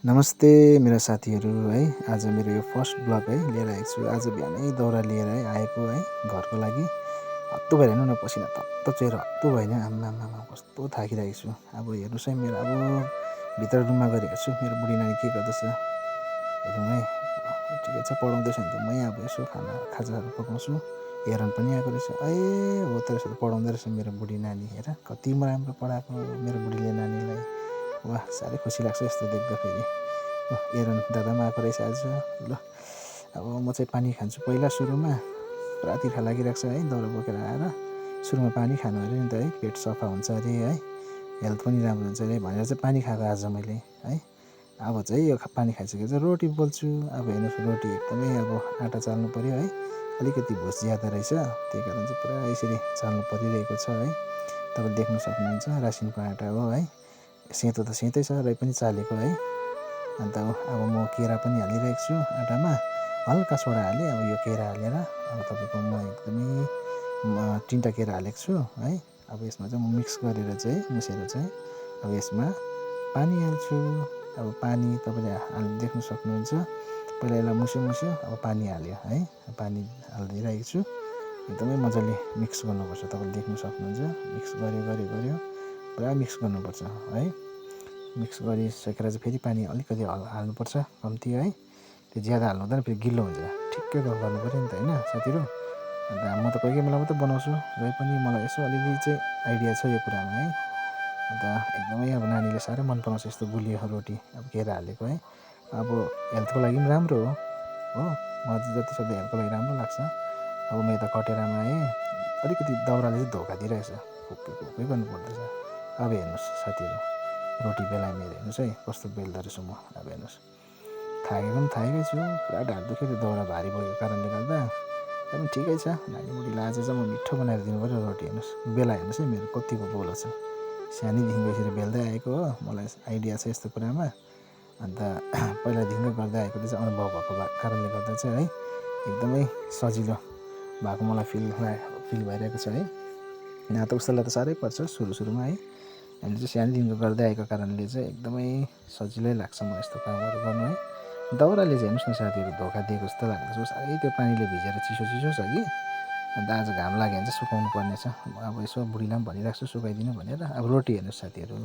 नमस्ते मेरा साथीहरू है। आज मेरो यो फर्स्ट ब्लग है लिएर आएको छु। आज बिहानै दौरा लिएर आएको है घरको लागि। हत्तु भएर हेर्नु न, पसिना तत्त चेर हत्तु भएन। आम्मामा कस्तो थाकिरहेको छु। अब हेर्नुहोस् है, मेरो अब भित्र रुममा गएर हेर्छु मेरो बुढी नानी के गर्दैछ। हेरौँ है, ठिकै छ, पढाउँदैछ नि त। मै अब यसो खाजाहरू पकाउँछु। हेरन पनि आएको रहेछ। हो त रहेछ, पढाउँदै रहेछ मेरो बुढी नानी। हेर कति राम्रो पढाएको मेरो बुढीले नानीलाई। वाह, साह्रै खुसी लाग्छ यस्तो देख्दाखेरि। एरन दादा पनि आएको रहेछ आज। ल अब म चाहिँ पानी खान्छु पहिला सुरुमा। पुरा तिर्खा लागिरहेको छ है दाउरा बोकेर आएर। सुरुमा पानी खानु अरे नि त है, पेट सफा हुन्छ अरे है, हेल्थ पनि राम्रो हुन्छ अरे भनेर चाहिँ पानी खाएको आज मैले है। अब चाहिँ यो पानी खाइसकेर चाहिँ रोटी पोल्छु। अब हेर्नुहोस्, रोटी एकदमै अब आँटा चाल्नु पऱ्यो है। अलिकति भुस ज्यादा रहेछ, त्यही कारण चाहिँ पुरा यसरी चाल्नु परिरहेको छ है। तपाईँले देख्न सक्नुहुन्छ रासिनको आँटा हो है। सेतो त सेतै छ र पनि चालेको है। अन्त अब म केरा पनि हालिरहेको छु आँटामा। हल्का सोडा हालेँ। अब यो केरा हालेर अब तपाईँको म एकदमै 3टा केरा हालेको छु है। अब यसमा चाहिँ म मिक्स गरेर चाहिँ मुसेर चाहिँ अब यसमा पानी हाल्छु। अब पानी तपाईँले देख्न सक्नुहुन्छ। पहिला यसलाई मुस्यो, अब पानी हाल्यो है। पानी हालिदिइरहेको छु। एकदमै मजाले मिक्स गर्नुपर्छ। तपाईँले देख्न सक्नुहुन्छ। मिक्स गऱ्यो पुरा मिक्स गर्नुपर्छ है। मिक्स गरिसकेर चाहिँ फेरि पानी अलिकति हाल्नुपर्छ कम्ती है। त्यो ज्यादा हाल्नु हुँदैन, फेरि गिलो हुन्छ। ठिक्कैको गर्नु पऱ्यो नि त होइन साथीहरू। अन्त म त कोही कोही बेला मात्रै बनाउँछु, र पनि मलाई यसो अलिअलि चाहिँ आइडिया छ यो कुरामा है। अन्त एकदमै अब नानीले साह्रै मन पराउँछ यस्तो गुलियो रोटी, अब केरा हालेको है। अब हेल्थको लागि पनि राम्रो हो। मलाई जति सक्दो हेल्थको लागि राम्रो लाग्छ। अब म यता कटेरामा आएँ, अलिकति दाउराले चाहिँ धोका दिइरहेछ, खुक्कै गर्नु पर्दैछ। अब हेर्नुहोस् साथीहरू, रोटी बेलाएँ मेरो, हेर्नुहोस् है कस्तो बेल्दो रहेछु म। अब हेर्नुहोस्, थाकेकै छु, पुरा ढाड दुख्यो त्यो दाउरा भारी भएको कारणले गर्दा। पनि ठिकै छ, नानी बुढीलाई आज चाहिँ म मिठो बनाएर दिनु पऱ्यो रोटी। हेर्नुहोस् बेला, हेर्नुहोस् है मेरो कतिको बोलो छ। सानैदेखिको यसरी बेल्दै आएको हो, मलाई आइडिया छ यस्तो कुरामा। अन्त पहिलादेखिकै गर्दै आएकोले चाहिँ अनुभव भएको कारणले गर्दा चाहिँ है एकदमै सजिलो भएको मलाई फिल भइरहेको छ है। यहाँ त उस्तोलाई त साह्रै पर्छ सुरुमा है। हामीले चाहिँ सानैदेखिको गर्दै आएको कारणले चाहिँ एकदमै सजिलै लाग्छ म यस्तो कामहरू गर्नु है। दाउराले चाहिँ हेर्नुहोस् न साथीहरू, धोका दिएको जस्तो लाग्छ। साह्रै त्यो पानीले भिजेर चिसो छ कि। अन्त आज घाम लाग्यो भने चाहिँ सुकाउनु पर्नेछ। अब यसो बुढीलाई पनि भनिरहेको छु सुकाइदिनु भनेर। अब रोटी हेर्नुहोस् साथीहरू,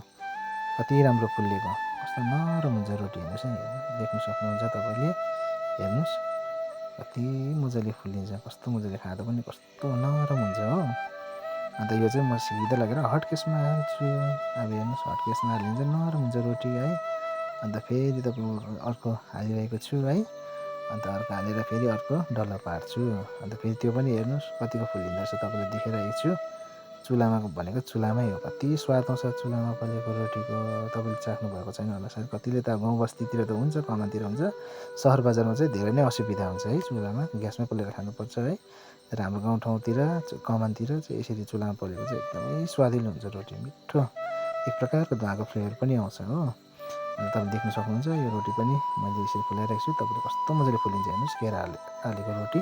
कति राम्रो फुलेको, कस्तो नरम हुन्छ रोटी। हेर्नुहोस् है, देख्न सक्नुहुन्छ तपाईँले। हेर्नुहोस् कति मजाले फुलिन्छ, कस्तो मजाले खाँदा पनि कस्तो नरम हुन्छ हो। अन्त यो चाहिँ म सिधा लगेर हटकेसमा हाल्छु। अब हेर्नुहोस्, हटकेसमा हाल्यो भने चाहिँ नरम हुन्छ रोटी है। अन्त फेरि तपाईँको अर्को हालिरहेको छु है। अन्त अर्को हालेर फेरि अर्को डल्ला पार्छु। अन्त फेरि त्यो पनि हेर्नुहोस् कतिको फुलिँदो रहेछ, तपाईँलाई देखाइरहेको छु। चुलामा भनेको चुलामै हो, कति स्वाद आउँछ चुलामा पोलेको रोटीको। तपाईँले चाख्नु भएको छैन होला सायद। कतिले त गाउँ बस्तीतिर त हुन्छ, कमानतिर हुन्छ, सहर बजारमा चाहिँ धेरै नै असुविधा हुन्छ है चुलामा। ग्यासमै पोलेर खानुपर्छ है। र हाम्रो गाउँठाउँतिर कमानतिर चाहिँ यसरी चुलामा पोलेको चाहिँ एकदमै स्वादिलो हुन्छ रोटी, मिठो, एक प्रकारको धुवाँको फ्लेभर पनि आउँछ हो। अन्त तपाईँले देख्न सक्नुहुन्छ यो रोटी पनि मैले यसरी फुलाइरहेको छु। तपाईँले कस्तो मजाले फुलिन्छ हेर्नुहोस्, केरा हालेको रोटी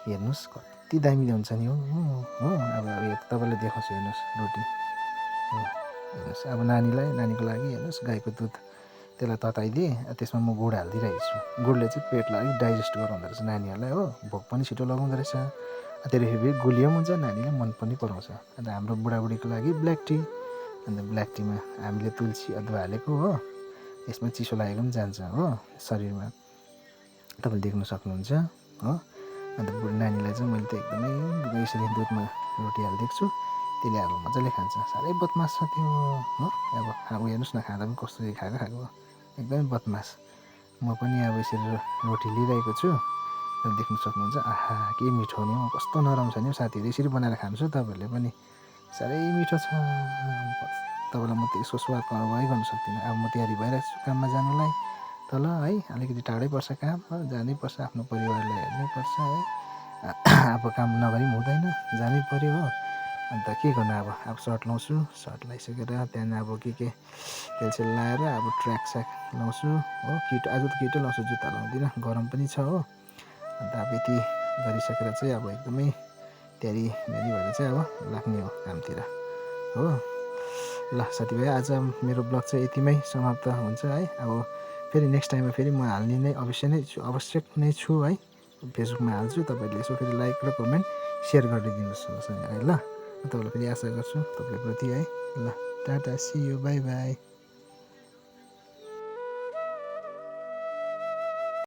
हेर्नुहोस् कति दामी हुन्छ नि हो। अब यो तपाईँले देखाउँछु हेर्नुहोस् रोटी हो। हेर्नुहोस् अब नानीको लागि हेर्नुहोस्, गाईको दुध त्यसलाई तताइदिएँ, त्यसमा म गुड हालिदिइरहेको छु। गुडले चाहिँ पेटलाई अलिक डाइजेस्ट गराउँदो रहेछ नानीहरूलाई हो, भोक पनि छिटो लगाउँदो रहेछ। त्यसले फेरि गुलियो पनि हुन्छ, नानीले मन पनि पराउँछ। अन्त हाम्रो बुढाबुढीको लागि ब्ल्याक टी। अन्त ब्ल्याक टीमा हामीले तुलसी अदुवा हालेको हो। यसमा चिसो लागेको पनि जान्छ हो शरीरमा, तपाईँले देख्न सक्नुहुन्छ हो। अन्त बुढी नानीलाई चाहिँ मैले त एकदमै यसरी दुधमा रोटी हालिदिएको छु। त्यसले अब मजाले खान्छ। साह्रै बदमास छ त्यो हो। अब हेर्नुहोस् न, खाँदा पनि कस्तो खाएको एकदमै बदमास। म पनि अब यसरी रोटी लिइरहेको छु, देख्न सक्नुहुन्छ। आहा, के मिठो नि हो, कस्तो नरम छ नि हो साथीहरू। यसरी बनाएर खानुहोस् है तपाईँहरूले पनि, साह्रै मिठो छ। तपाईँलाई म त्यसको स्वादको अनुभवै गर्न सक्दिनँ। अब म तयारी भइरहेको छु काममा जानुलाई तल है। अलिकति टाढै पर्छ काम, जानै पर्छ, आफ्नो परिवारलाई हेर्नै पर्छ है। अब काम नगरी पनि हुँदैन, जानै पऱ्यो हो। अन्त के गर्नु, अब सर्ट लाउँछु। सर्ट लगाइसकेर त्यहाँदेखि अब के तेलसेल लगाएर अब ट्र्याक स्याक लाउँछु हो। आज त किटै लाउँछु, जुत्ता लाउँदिनँ, गरम पनि छ हो। अन्त अब यति गरिसकेर चाहिँ अब एकदमै तयारी भएर चाहिँ अब लाग्ने हो कामतिर हो। ल साथीभाइ आज मेरो ब्लग चाहिँ यतिमै समाप्त हुन्छ है। अब फेरि नेक्स्ट टाइममा फेरि म हाल्ने नै आवश्यक नै छु है। फेसबुकमा हाल्छु, तपाईँहरूले यसो फेरि लाइक र कमेन्ट सेयर गरिदिनुहोस् है ल। म तपाईँलाई फेरि आशा गर्छु तपाईँप्रति है। ल tata, see you, bye by.